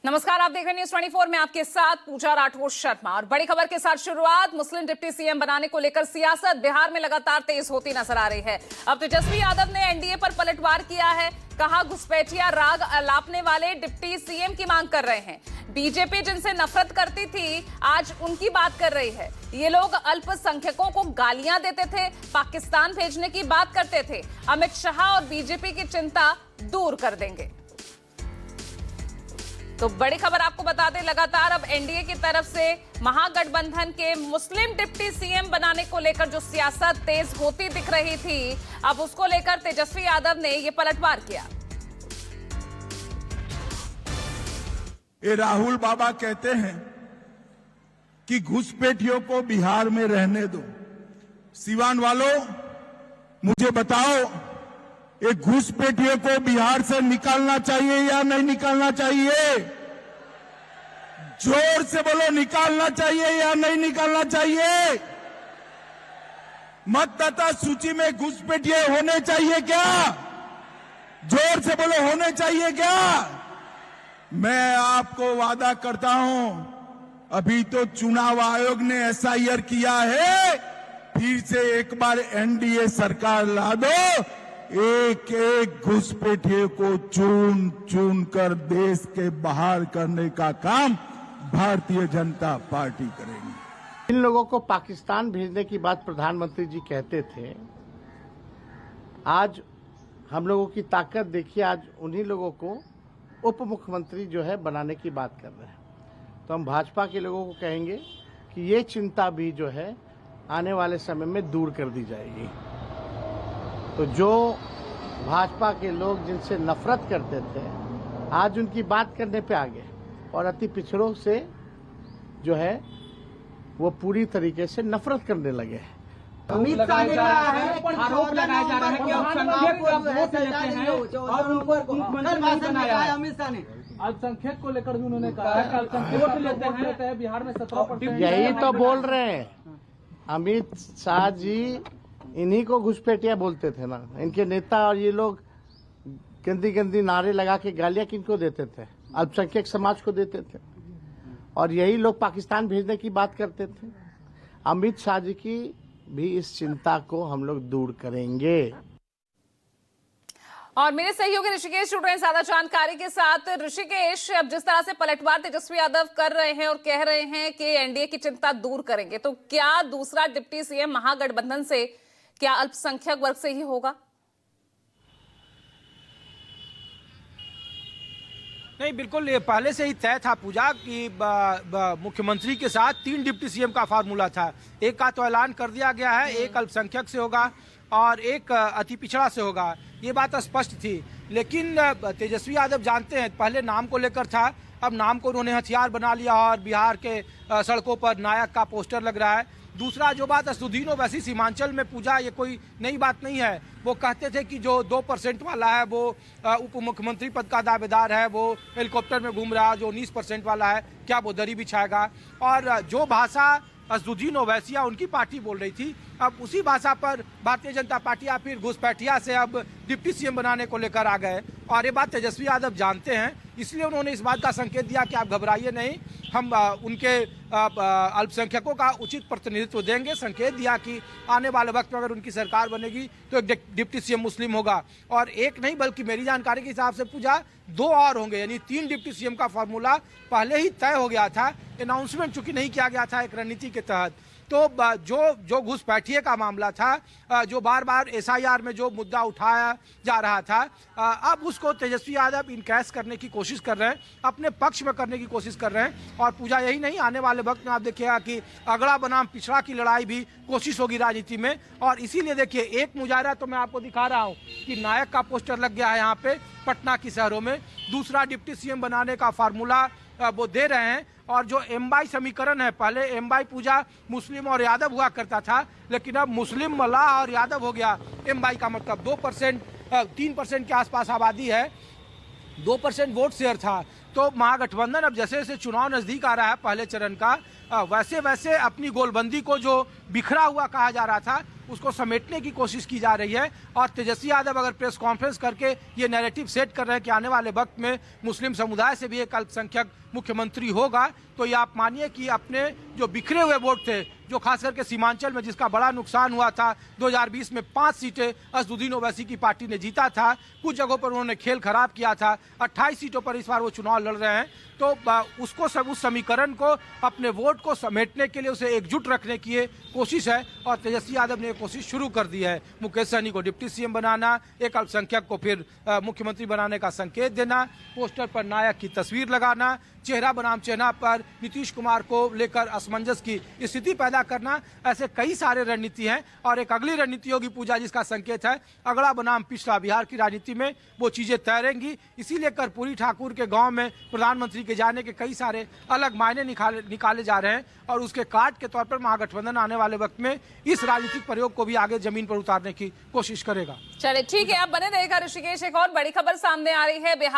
नमस्कार, आप देख रहे हैं न्यूज़ 24 में आपके साथ पूजा राठौर शर्मा। और बड़ी खबर के साथ शुरुआत। मुस्लिम डिप्टी सीएम बनाने को लेकर सियासत बिहार में लगातार तेज होती नजर आ रही है। अब तेजस्वी यादव ने एनडीए पर पलटवार किया है। कहा घुसपैठिया राग अलापने वाले डिप्टी सीएम की मांग कर रहे हैं। बीजेपी जिनसे नफरत करती थी आज उनकी बात कर रही है। ये लोग अल्पसंख्यकों को गालियां देते थे, पाकिस्तान भेजने की बात करते थे। अमित शाह और बीजेपी की चिंता दूर कर देंगे। तो बड़ी खबर आपको बता दें, लगातार अब एनडीए की तरफ से महागठबंधन के मुस्लिम डिप्टी सीएम बनाने को लेकर जो सियासत तेज होती दिख रही थी, अब उसको लेकर तेजस्वी यादव ने ये पलटवार किया। ये राहुल बाबा कहते हैं कि घुसपैठियों को बिहार में रहने दो। सीवान वालों, मुझे बताओ, ये घुसपैठियों को बिहार से निकालना चाहिए या नहीं निकालना चाहिए? जोर से बोलो, निकालना चाहिए या नहीं निकालना चाहिए? मतदाता सूची में घुसपैठिए होने चाहिए क्या? जोर से बोलो, होने चाहिए क्या? मैं आपको वादा करता हूं, अभी तो चुनाव आयोग ने एसआईआर किया है, फिर से एक बार एनडीए सरकार ला दो। एक एक घुसपैठिए को चुन चुन कर देश के बाहर करने का काम भारतीय जनता पार्टी करेगी। इन लोगों को पाकिस्तान भेजने की बात प्रधानमंत्री जी कहते थे। आज हम लोगों की ताकत देखिए, आज उन्हीं लोगों को उप मुख्यमंत्री जो है बनाने की बात कर रहे हैं। तो हम भाजपा के लोगों को कहेंगे कि ये चिंता भी जो है आने वाले समय में दूर कर दी जाएगी। तो जो भाजपा के लोग जिनसे नफरत करते थे, आज उनकी बात करने पे आ गए और अति पिछड़ों से जो है वो पूरी तरीके से नफरत करने लगे। अमित शाह ने कहा है, आरोप लगाया जा रहा है कि अल्पसंख्यक को वोट लेते हैं और उनको मुख्यमंत्री बनाया है। अमित शाह ने अल्पसंख्यक को लेकर भी उन्होंने कहा है कि अल्पसंख्यक वोट लेते हैं बिहार में 17%। यही तो बोल रहे हैं अमित शाह जी, इन्हीं को घुसपैठिया बोलते थे ना। इनके नेता और ये लोग गंदी गंदी नारे लगा के गालियां किनको देते थे? अल्पसंख्यक समाज को देते थे। और यही लोग पाकिस्तान भेजने की बात करते थे। अमित शाह जी की भी इस चिंता को हम लोग दूर करेंगे। और मेरे सहयोगी ऋषिकेश जुड़ रहे हैं ज्यादा जानकारी के साथ। ऋषिकेश, अब जिस तरह से पलटवार तेजस्वी यादव कर रहे हैं और कह रहे हैं कि एनडीए की चिंता दूर करेंगे, तो क्या दूसरा डिप्टी सीएम महागठबंधन से क्या अल्पसंख्यक वर्ग से ही होगा? नहीं, बिल्कुल, ये पहले से ही तय था पूजा कि मुख्यमंत्री के साथ 3 डिप्टी सीएम का फार्मूला था। एक का तो ऐलान कर दिया गया है, एक अल्पसंख्यक से होगा और एक अति पिछड़ा से होगा। ये बात स्पष्ट थी। लेकिन तेजस्वी यादव जानते हैं, पहले नाम को लेकर था, अब नाम को उन्होंने हथियार बना लिया और बिहार के सड़कों पर नायक का पोस्टर लग रहा है। दूसरा जो बात असदुद्दीन ओवैसी सीमांचल में पूजा, ये कोई नई बात नहीं है। वो कहते थे कि जो 2% वाला है वो उप मुख्यमंत्री पद का दावेदार है, वो हेलीकॉप्टर में घूम रहा है। जो 19% वाला है, क्या वो दरी बिछाएगा? और जो भाषा असदुद्दीन ओवैसी उनकी पार्टी बोल रही थी, अब उसी भाषा पर भारतीय जनता पार्टी या फिर घुसपैठिया से अब डिप्टी सीएम बनाने को लेकर आ गए। और ये बात तेजस्वी यादव जानते हैं, इसलिए उन्होंने इस बात का संकेत दिया कि आप घबराइए नहीं, हम उनके अल्पसंख्यकों का उचित प्रतिनिधित्व देंगे। संकेत दिया कि आने वाले वक्त में अगर उनकी सरकार बनेगी तो एक डिप्टी सीएम मुस्लिम होगा। और एक नहीं, बल्कि मेरी जानकारी के हिसाब से पूजा 2 और होंगे, यानी 3 डिप्टी सीएम का फॉर्मूला पहले ही तय हो गया था। अनाउंसमेंट चूंकि नहीं किया गया था एक रणनीति के तहत, तो जो घुसपैठिए का मामला था, जो बार बार एसआईआर में जो मुद्दा उठाया जा रहा था, अब उसको तेजस्वी यादव इनकैश करने की कोशिश कर रहे हैं, अपने पक्ष में करने की कोशिश कर रहे हैं। और पूजा यही नहीं, आने वाले वक्त में आप देखिएगा कि अगड़ा बनाम पिछड़ा की लड़ाई भी कोशिश होगी राजनीति में। और इसीलिए देखिए, एक मुजाहरा तो मैं आपको दिखा रहा हूँ कि नायक का पोस्टर लग गया है यहाँ पे पटना की शहरों में। दूसरा डिप्टी सीएम बनाने का फार्मूला वो दे रहे हैं। और जो एमवाई समीकरण है, पहले एमवाई पूजा मुस्लिम और यादव हुआ करता था, लेकिन अब मुस्लिम, मल्लाह और यादव हो गया एमवाई का मतलब। 2% 3% के आसपास आबादी है, 2% वोट शेयर था। तो महागठबंधन अब जैसे जैसे चुनाव नजदीक आ रहा है पहले चरण का, वैसे वैसे अपनी गोलबंदी को जो बिखरा हुआ कहा जा रहा था उसको समेटने की कोशिश की जा रही है। और तेजस्वी यादव अगर प्रेस कॉन्फ्रेंस करके ये नैरेटिव सेट कर रहे हैं कि आने वाले वक्त में मुस्लिम समुदाय से भी एक अल्पसंख्यक मुख्यमंत्री होगा, तो ये आप मानिए कि अपने जो बिखरे हुए वोट थे, जो खास करके सीमांचल में जिसका बड़ा नुकसान हुआ था, 2020 में 5 सीटें असदुद्दीन ओवैसी की पार्टी ने जीता था, कुछ जगहों पर उन्होंने खेल खराब किया था, 28 सीटों पर इस बार वो चुनाव लड़ रहे हैं। तो उसको सब उस समीकरण को अपने वोट को समेटने के लिए उसे एकजुट रखने की ये कोशिश है और तेजस्वी यादव ने ये कोशिश शुरू कर दी है। मुकेश सहनी को डिप्टी सीएम बनाना, एक अल्पसंख्यक को फिर मुख्यमंत्री बनाने का संकेत देना, पोस्टर पर नायक की तस्वीर लगाना, चेहरा बनाम चेहरा पर नीतीश कुमार को लेकर असमंजस की स्थिति पैदा करना, ऐसे कई सारे रणनीति हैं। और एक अगली रणनीति होगी पूजा, जिसका संकेत है अगड़ा बनाम पिछड़ा। बिहार की राजनीति में वो चीजें तैरेंगी। इसीलिए कर्पूरी ठाकुर के गांव में प्रधानमंत्री के जाने के कई सारे अलग मायने निकाले जा रहे हैं और उसके कार्ड के तौर पर महागठबंधन आने वाले वक्त में इस राजनीतिक प्रयोग को भी आगे जमीन पर उतारने की कोशिश करेगा। चलिए ठीक है, आप बने रहेगा ऋषिकेश। एक और बड़ी खबर सामने आ रही है। बिहार